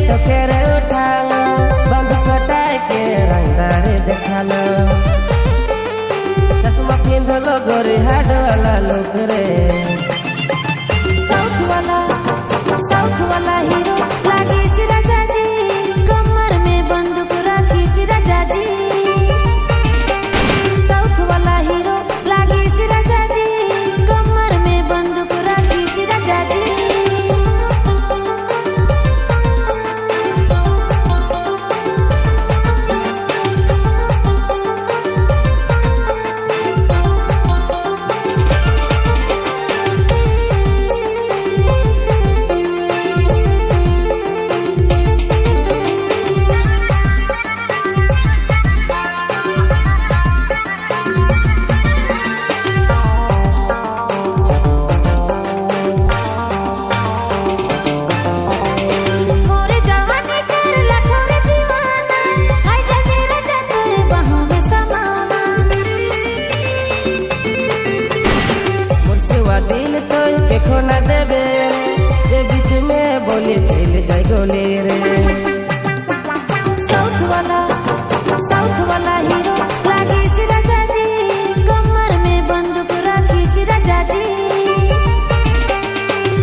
तोके रे उठालो, बंदूक सटाए के रंगदारी देखालो। चश्मा पिंधलो गोरी हाड वाला लोग रे। साउथ वाला हीरो लागे सी राजा जी, कमर में बंदूक राखी सी राजा जी। साउथ वाला हीरो लागे सी राजा जी, कमर में बंदूक राखी सी राजा जी। दिल तो देखो ना देवे जे बीच में बोले चल जाए गोले रे। साउथ वाला हीरो लागे सी राजा जी, कमर में बंदूक राखी सी राजा जी।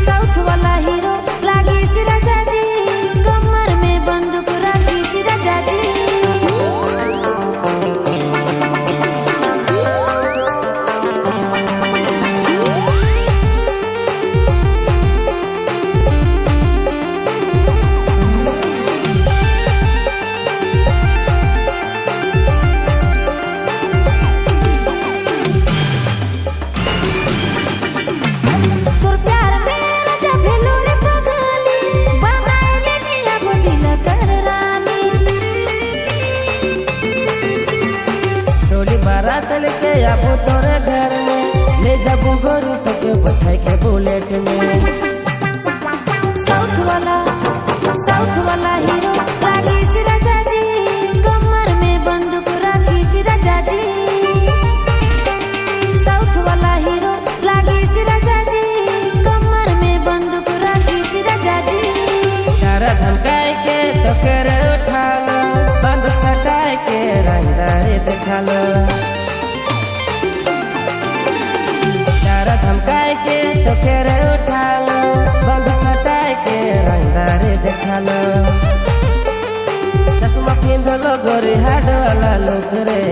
साउथ वाला हीरो लागे सी राजा जी, कमर में बंदूक राखी सी राजा जी। बारात लेके आबो तोरे घर में, ले जाबो गोरी तोके बैठाई के बुलेट में। साउथ वाला हीरो लागे सी राजा जी, कमर में बंदूक राखी सी राजा जी। साउथ वाला हीरो लागे सी राजा जी, कमर में बंदूक राखी सी राजा जी। तारा धमकाए के तोके रे उठालो, बंदूक सटाए के रंगदारी देखालो। धमकाए के तोके रे उठालो, बंदूक सटाए के रंगदारी देखालो। चश्मा पिंधलो गोरी हाड वाला लोग रे।